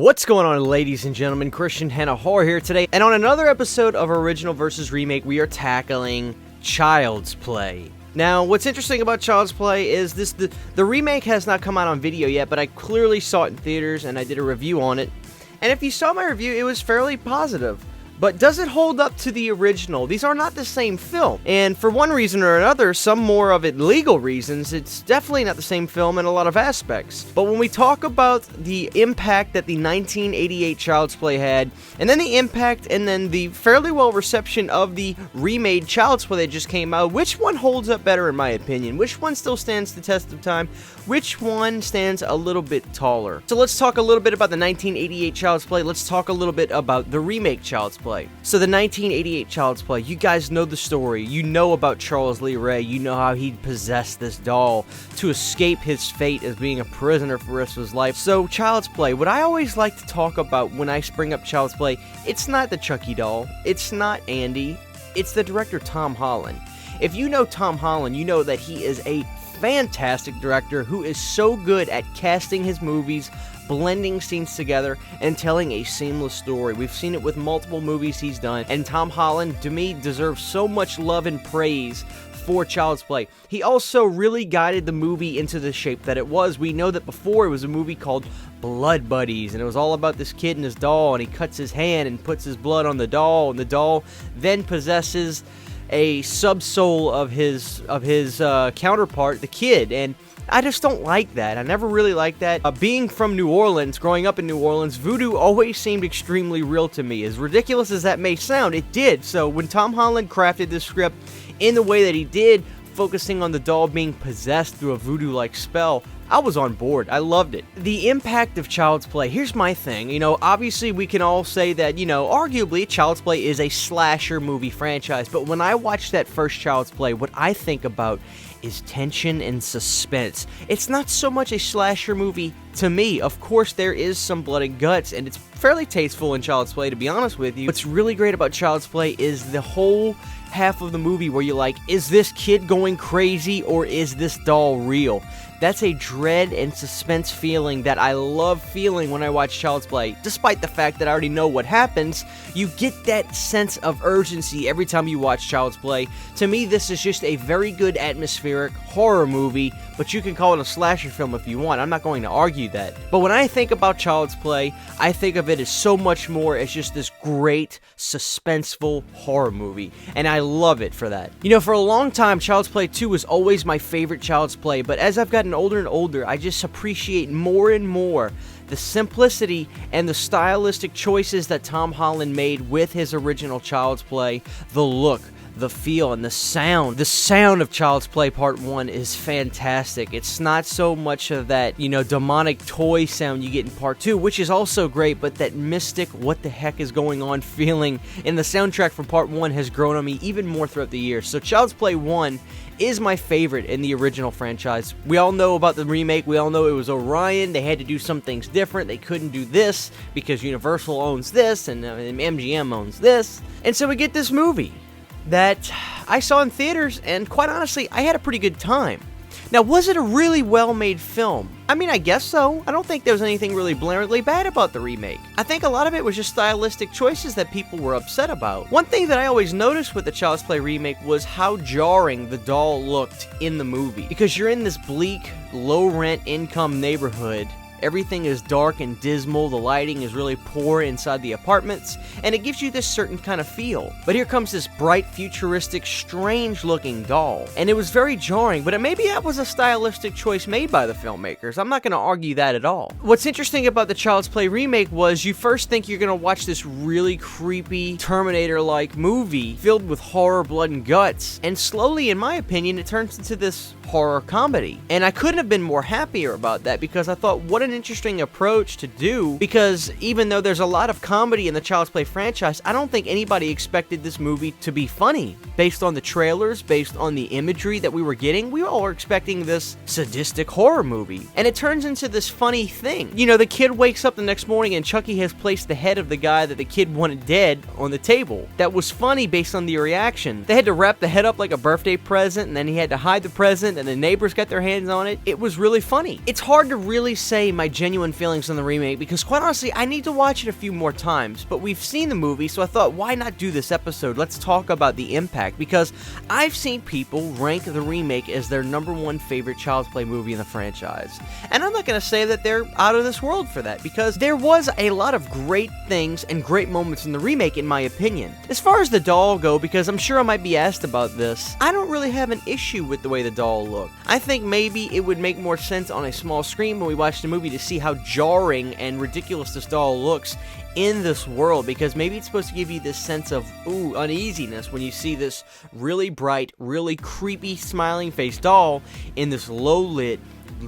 What's going on, ladies and gentlemen? Christian Hannah Horror here today, and on another episode of Original vs. Remake, we are tackling Child's Play. Now, what's interesting about Child's Play is the remake has not come out on video yet, but I clearly saw it in theaters, and I did a review on it. And if you saw my review, it was fairly positive. But does it hold up to the original? These are not the same film. And for one reason or another, some more of it legal reasons, it's definitely not the same film in a lot of aspects. But when we talk about the impact that the 1988 Child's Play had, and then the impact and then the fairly well reception of the remade Child's Play that just came out, which one holds up better in my opinion? Which one still stands the test of time? Which one stands a little bit taller? So let's talk a little bit about the 1988 Child's Play. Let's talk a little bit about the remake Child's Play. So the 1988 Child's Play, you guys know the story. You know about Charles Lee Ray. You know how he possessed this doll to escape his fate as being a prisoner for the rest of his life. So Child's Play, what I always like to talk about when I bring up Child's Play, it's not the Chucky doll. It's not Andy. It's the director Tom Holland. If you know Tom Holland, you know that he is a fantastic director who is so good at casting his movies, blending scenes together, and telling a seamless story. We've seen it with multiple movies he's done, and Tom Holland, to me, deserves so much love and praise for Child's Play. He also really guided the movie into the shape that it was. We know that before it was a movie called Blood Buddies, and it was all about this kid and his doll, and he cuts his hand and puts his blood on the doll, and the doll then possesses a subsoul of his counterpart, the kid, and I just don't like that. I never really liked that. Being from New Orleans, growing up in New Orleans, voodoo always seemed extremely real to me. As ridiculous as that may sound, it did. So when Tom Holland crafted this script in the way that he did, focusing on the doll being possessed through a voodoo-like spell, I was on board. I loved it. The impact of Child's Play, here's my thing. You know, obviously we can all say that, you know, arguably Child's Play is a slasher movie franchise, but when I watch that first Child's Play, what I think about is tension and suspense. It's not so much a slasher movie to me. Of course, there is some blood and guts, and it's fairly tasteful in Child's Play, to be honest with you. What's really great about Child's Play is the whole half of the movie where you're like, is this kid going crazy or is this doll real? That's a dread and suspense feeling that I love feeling when I watch Child's Play. Despite the fact that I already know what happens, you get that sense of urgency every time you watch Child's Play. To me, this is just a very good atmospheric horror movie, but you can call it a slasher film if you want. I'm not going to argue that. But when I think about Child's Play, I think of it as so much more as just this great, suspenseful horror movie, and I love it for that. You know, for a long time, Child's Play 2 was always my favorite Child's Play, but as I've gotten older and older, I just appreciate more and more the simplicity and the stylistic choices that Tom Holland made with his original Child's Play. The look, the feel, and the sound. The sound of Child's Play Part 1 is fantastic. It's not so much of that, you know, demonic toy sound you get in Part 2, which is also great, but that mystic, what the heck is going on feeling in the soundtrack from Part 1 has grown on me even more throughout the years. So Child's Play 1 is my favorite in the original franchise. We all know about the remake. We all know it was Orion. They had to do some things different. They couldn't do this because Universal owns this and MGM owns this. And so we get this movie that I saw in theaters, and quite honestly, I had a pretty good time. Now, was it a really well-made film? I mean, I guess so. I don't think there was anything really blatantly bad about the remake. I think a lot of it was just stylistic choices that people were upset about. One thing that I always noticed with the Child's Play remake was how jarring the doll looked in the movie. Because you're in this bleak, low-rent income neighborhood. Everything is dark and dismal, the lighting is really poor inside the apartments, and it gives you this certain kind of feel. But here comes this bright, futuristic, strange-looking doll, and it was very jarring, but maybe that was a stylistic choice made by the filmmakers. I'm not going to argue that at all. What's interesting about the Child's Play remake was you first think you're going to watch this really creepy, Terminator-like movie filled with horror, blood, and guts, and slowly, in my opinion, it turns into this horror comedy. And I couldn't have been more happier about that, because I thought, what an interesting approach to do, because even though there's a lot of comedy in the Child's Play franchise, I don't think anybody expected this movie to be funny. Based on the trailers, based on the imagery that we were getting, we all were expecting this sadistic horror movie. And it turns into this funny thing. You know, the kid wakes up the next morning and Chucky has placed the head of the guy that the kid wanted dead on the table. That was funny based on the reaction. They had to wrap the head up like a birthday present, and then he had to hide the present, and the neighbors got their hands on it. It was really funny. It's hard to really say my genuine feelings on the remake because, quite honestly, I need to watch it a few more times. But we've seen the movie, so I thought, why not do this episode? Let's talk about the impact, because I've seen people rank the remake as their #1 favorite Child's Play movie in the franchise. And I'm not going to say that they're out of this world for that, because there was a lot of great things and great moments in the remake, in my opinion. As far as the doll go, because I'm sure I might be asked about this, I don't really have an issue with the way the doll looked. I think maybe it would make more sense on a small screen when we watch the movie to see how jarring and ridiculous this doll looks in this world, because maybe it's supposed to give you this sense of, ooh, uneasiness when you see this really bright, really creepy smiling face doll in this low-lit,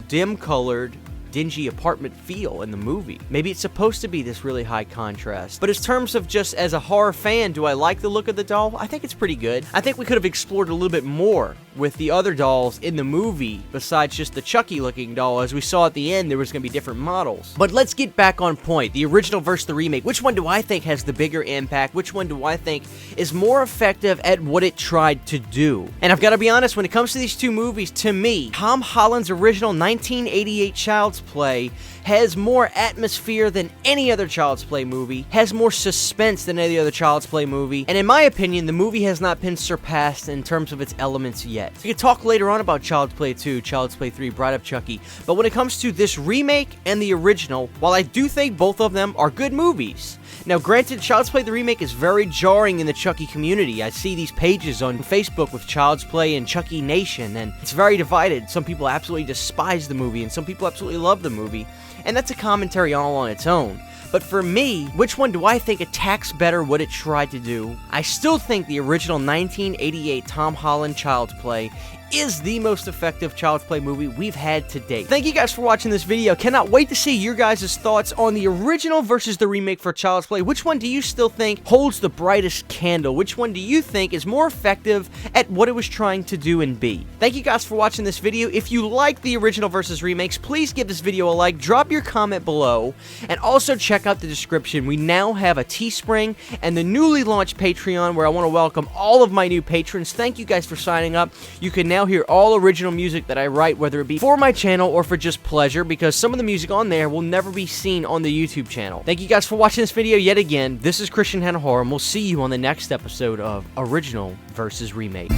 dim-colored, dingy apartment feel in the movie. Maybe it's supposed to be this really high contrast. But in terms of just as a horror fan, do I like the look of the doll? I think it's pretty good. I think we could have explored a little bit more with the other dolls in the movie besides just the Chucky looking doll. As we saw at the end, there was going to be different models. But let's get back on point. The original versus the remake. Which one do I think has the bigger impact? Which one do I think is more effective at what it tried to do? And I've got to be honest, when it comes to these two movies, to me, Tom Holland's original 1988 Child's Play has more atmosphere than any other Child's Play movie, has more suspense than any other Child's Play movie, and in my opinion, the movie has not been surpassed in terms of its elements yet. We can talk later on about Child's Play 2, Child's Play 3, Bride of Chucky, but when it comes to this remake and the original, while I do think both of them are good movies. Now, granted, Child's Play the remake is very jarring in the Chucky community. I see these pages on Facebook with Child's Play and Chucky Nation, and it's very divided. Some people absolutely despise the movie, and some people absolutely love the movie, and that's a commentary all on its own. But for me, which one do I think attacks better what it tried to do? I still think the original 1988 Tom Holland Child's Play is the most effective Child's Play movie we've had to date. Thank you guys for watching this video. Cannot wait to see your guys' thoughts on the original versus the remake for Child's Play. Which one do you still think holds the brightest candle? Which one do you think is more effective at what it was trying to do and be? Thank you guys for watching this video. If you like the original versus remakes, please give this video a like, drop your comment below, and also check out the description. We now have a Teespring and the newly launched Patreon, where I want to welcome all of my new patrons. Thank you guys for signing up. You can now hear all original music that I write, whether it be for my channel or for just pleasure, because some of the music on there will never be seen on the YouTube channel. Thank you guys for watching this video yet again. This is Christian Horror, and we'll see you on the next episode of Original versus Remake.